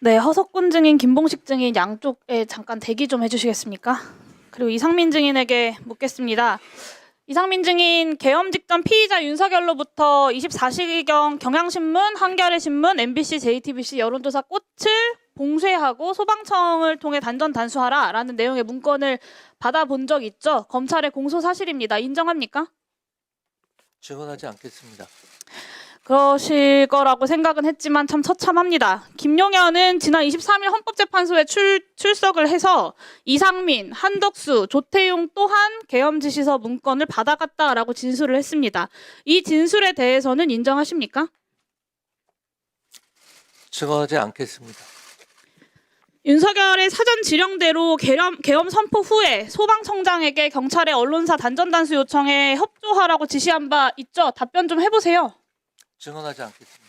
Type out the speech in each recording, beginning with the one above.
네, 허석군 증인, 김봉식 증인 양쪽에 잠깐 대기 좀 해주시겠습니까? 그리고 이상민 증인에게 묻겠습니다. 이상민 증인, 계엄 직전 피의자 윤석열로부터 24시경 경향신문, 한겨레신문, MBC, JTBC 여론조사 꽃을 봉쇄하고 소방청을 통해 단전 단수하라라는 내용의 문건을 받아본 적 있죠? 검찰의 공소 사실입니다. 인정합니까? 증언하지 않겠습니다. 그러실 거라고 생각은 했지만 참 처참합니다. 김용현은 지난 23일 헌법재판소에 출석을 해서 이상민, 한덕수, 조태용 또한 계엄 지시서 문건을 받아갔다라고 진술을 했습니다. 이 진술에 대해서는 인정하십니까? 증언하지 않겠습니다. 윤석열의 사전 지령대로 계엄 선포 후에 소방청장에게 경찰의 언론사 단전 단수 요청에 협조하라고 지시한 바 있죠? 답변 좀 해보세요. 증언하지 않겠습니다.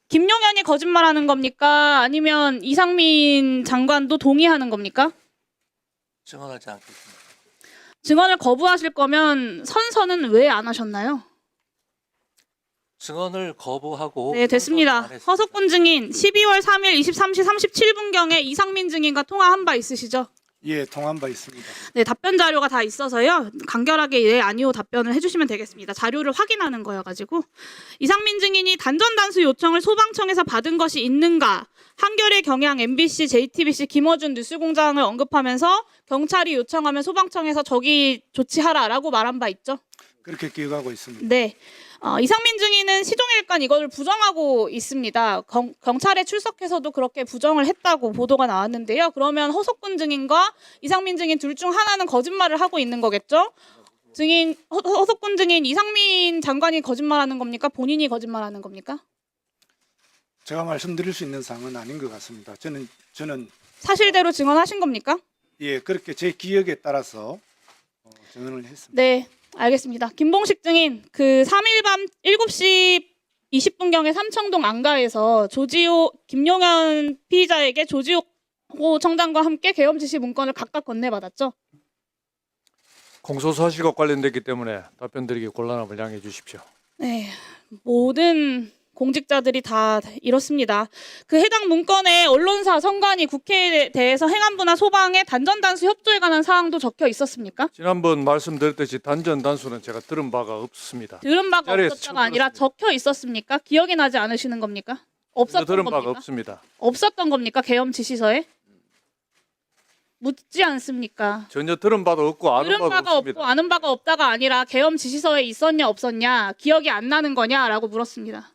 김용현이 거짓말하는 겁니까? 아니면 이상민 장관도 동의하는 겁니까? 증언하지 않겠습니다. 증언을 거부하실 거면 선서는 왜 안 하셨나요? 증언을 거부하고 네, 됐습니다. 안 했습니다. 허석군 증인, 12월 3일 23시 37분경에 이상민 증인과 통화한 바 있으시죠? 예, 통한 바 있습니다. 네, 답변 자료가 다 있어서요. 간결하게 예, 아니오 답변을 해주시면 되겠습니다. 자료를 확인하는 거여가지고. 이상민 증인이 단전 단수 요청을 소방청에서 받은 것이 있는가? 한겨레, 경향, MBC, JTBC, 김어준 뉴스공장을 언급하면서 경찰이 요청하면 소방청에서 저기 조치하라라고 말한 바 있죠? 그렇게 기억하고 있습니다. 네. 이상민 증인은 시종일관 이걸 부정하고 있습니다. 경찰에 출석해서도 그렇게 부정을 했다고 보도가 나왔는데요. 그러면 허석군 증인과 이상민 증인 둘 중 하나는 거짓말을 하고 있는 거겠죠? 증인 허석군 증인, 이상민 장관이 거짓말하는 겁니까? 본인이 거짓말하는 겁니까? 제가 말씀드릴 수 있는 사항은 아닌 것 같습니다. 저는 사실대로 증언하신 겁니까? 예, 그렇게 제 기억에 따라서 증언을 했습니다. 네, 알겠습니다. 김봉식 증인, 그 3일 밤 7시 20분경에 삼청동 안가에서 김용현 피의자에게 조지호 청장과 함께 계엄 지시 문건을 각각 건네받았죠? 공소사실과 관련됐기 때문에 답변드리기 곤란함을 양해해 주십시오. 네, 모든 공직자들이 다 이렇습니다. 그 해당 문건에 언론사, 선관위, 국회에 대해서 행안부나 소방의 단전 단수 협조에 관한 사항도 적혀 있었습니까? 지난번 말씀드렸듯이 단전 단수는 제가 들은 바가 없습니다. 들은 바가 자리에서 없었다가 처음 아니라 들었습니다. 적혀 있었습니까? 기억이 나지 않으시는 겁니까? 전혀 없었던 들은 바가 겁니까? 없습니다. 없었던 겁니까? 계엄 지시서에? 묻지 않습니까? 전혀 들은 바도 없고 아는 들은 바도 바가 없습니다. 없고 아는 바가 없다가 아니라 계엄 지시서에 있었냐 없었냐, 기억이 안 나는 거냐라고 물었습니다.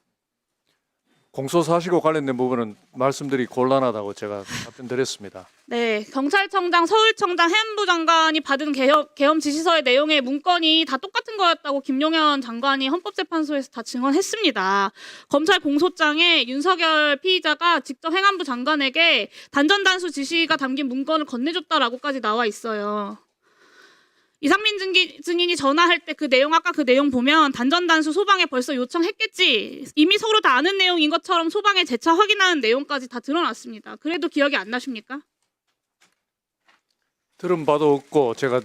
공소사실과 관련된 부분은 말씀드리기 곤란하다고 제가 답변드렸습니다. 네, 경찰청장, 서울청장, 해안부 장관이 받은 계엄 지시서의 내용의 문건이 다 똑같은 거였다고 김용현 장관이 헌법재판소에서 다 증언했습니다. 검찰 공소장에 윤석열 피의자가 직접 행안부 장관에게 단전 단수 지시가 담긴 문건을 건네줬다라고까지 나와 있어요. 이상민 증인이 전화할 때 그 내용, 아까 그 내용 보면 단전 단수 소방에 벌써 요청했겠지, 이미 서로 다 아는 내용인 것처럼 소방에 재차 확인하는 내용까지 다 드러났습니다. 그래도 기억이 안 나십니까? 들은 바도 없고 제가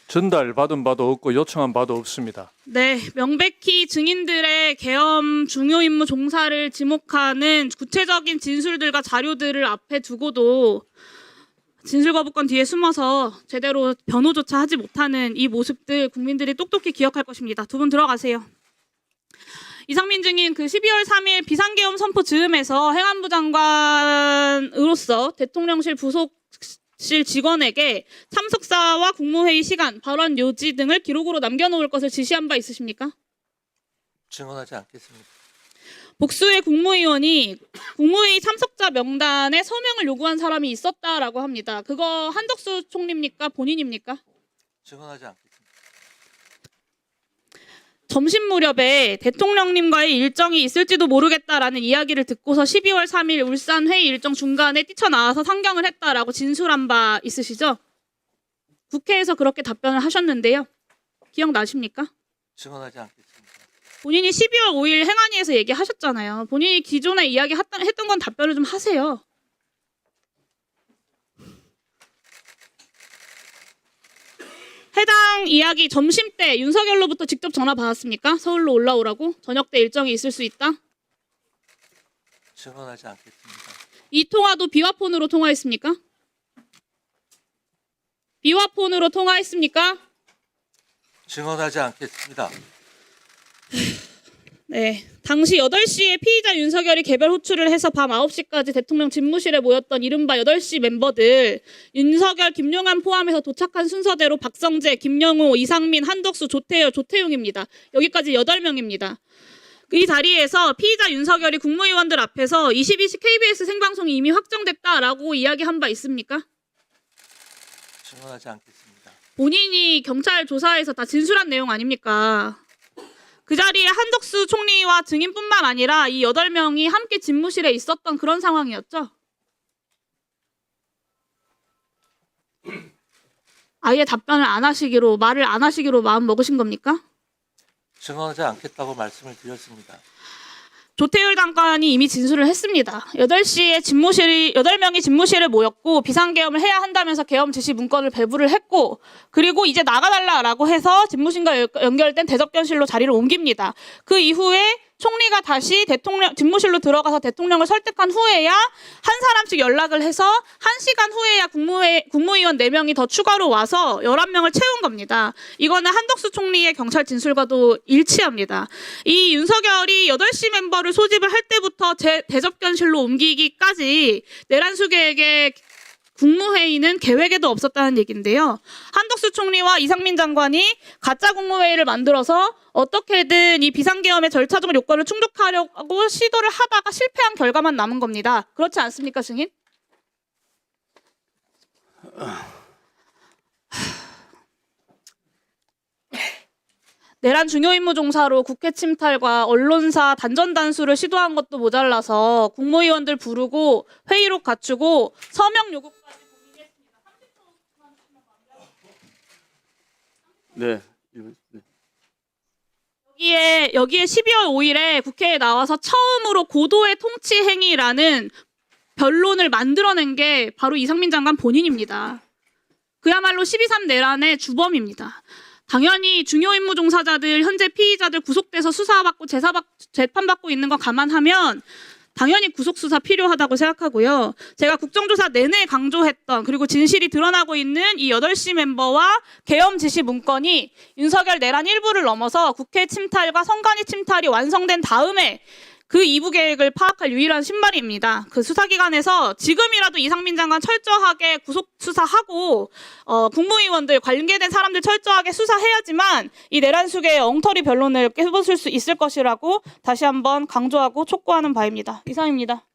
전달받은 바도 없고 요청한 바도 없습니다. 네, 명백히 증인들의 계엄 중요 임무 종사를 지목하는 구체적인 진술들과 자료들을 앞에 두고도 진술 거부권 뒤에 숨어서 제대로 변호조차 하지 못하는 이 모습들 국민들이 똑똑히 기억할 것입니다. 두 분 들어가세요. 이상민 증인, 그 12월 3일 비상계엄 선포 즈음에서 행안부 장관으로서 대통령실 부속실 직원에게 참석사와 국무회의 시간, 발언 요지 등을 기록으로 남겨놓을 것을 지시한 바 있으십니까? 증언하지 않겠습니다. 복수의 국무위원이 국무회의 참석자 명단에 서명을 요구한 사람이 있었다라고 합니다. 그거 한덕수 총리입니까? 본인입니까? 증언하지 않겠습니다. 점심 무렵에 대통령님과의 일정이 있을지도 모르겠다라는 이야기를 듣고서 12월 3일 울산 회의 일정 중간에 뛰쳐나와서 상경을 했다라고 진술한 바 있으시죠? 국회에서 그렇게 답변을 하셨는데요. 기억나십니까? 증언하지 않겠습니다. 본인이 12월 5일 행안위에서 얘기하셨잖아요. 본인이 기존에 했던 건 답변을 좀 하세요. 해당 이야기 점심 때 윤석열로부터 직접 전화 받았습니까? 서울로 올라오라고? 저녁 때 일정이 있을 수 있다? 증언하지 않겠습니다. 이 통화도 비화폰으로 통화했습니까? 비화폰으로 통화했습니까? 증언하지 않겠습니다. 네. 당시 8시에 피의자 윤석열이 개별 호출을 해서 밤 9시까지 대통령 집무실에 모였던 이른바 8시 멤버들, 윤석열, 김용한 포함해서 도착한 순서대로 박성재, 김영호, 이상민, 한덕수, 조태용입니다. 여기까지 8명입니다. 이 자리에서 피의자 윤석열이 국무위원들 앞에서 22시 KBS 생방송이 이미 확정됐다라고 이야기한 바 있습니까? 증언하지 않겠습니다. 본인이 경찰 조사에서 다 진술한 내용 아닙니까? 그 자리에 한덕수 총리와 증인뿐만 아니라 이 8명이 함께 집무실에 있었던 그런 상황이었죠. 아예 답변을 안 하시기로, 말을 안 하시기로 마음 먹으신 겁니까? 증언하지 않겠다고 말씀을 드렸습니다. 조태율 장관이 이미 진술을 했습니다. 8명이 집무실에 모였고 비상계엄을 해야 한다면서 계엄 지시 문건을 배부를 했고, 그리고 이제 나가달라라고 해서 집무실과 연결된 대접견실로 자리를 옮깁니다. 그 이후에 총리가 다시 집무실로 들어가서 대통령을 설득한 후에야 한 사람씩 연락을 해서 1시간 후에야 국무위원 4명이 더 추가로 와서 11명을 채운 겁니다. 이거는 한덕수 총리의 경찰 진술과도 일치합니다. 이 윤석열이 8시 멤버를 소집을 할 때부터 대접견실로 옮기기까지 내란수계에게 국무회의는 계획에도 없었다는 얘기인데요. 한덕수 총리와 이상민 장관이 가짜 국무회의를 만들어서 어떻게든 이 비상계엄의 절차적 요건을 충족하려고 시도를 하다가 실패한 결과만 남은 겁니다. 그렇지 않습니까, 증인? 내란 중요임무 종사로 국회 침탈과 언론사 단전 단수를 시도한 것도 모자라서 국무위원들 부르고 회의록 갖추고 서명 요구까지 네. 여기에 12월 5일에 국회에 나와서 처음으로 고도의 통치 행위라는 변론을 만들어낸 게 바로 이상민 장관 본인입니다. 그야말로 12.3 내란의 주범입니다. 당연히 중요임무 종사자들, 현재 피의자들 구속돼서 수사받고 재판받고 있는 거 감안하면 당연히 구속수사 필요하다고 생각하고요. 제가 국정조사 내내 강조했던, 그리고 진실이 드러나고 있는 이 8시 멤버와 계엄 지시 문건이 윤석열 내란 일부를 넘어서 국회 침탈과 선관위 침탈이 완성된 다음에 그 2부 계획을 파악할 유일한 신발입니다. 그 수사기관에서 지금이라도 이상민 장관 철저하게 구속 수사하고 국무위원들, 관계된 사람들 철저하게 수사해야지만 이 내란 수계의 엉터리 변론을 깨부술 수 있을 것이라고 다시 한번 강조하고 촉구하는 바입니다. 이상입니다.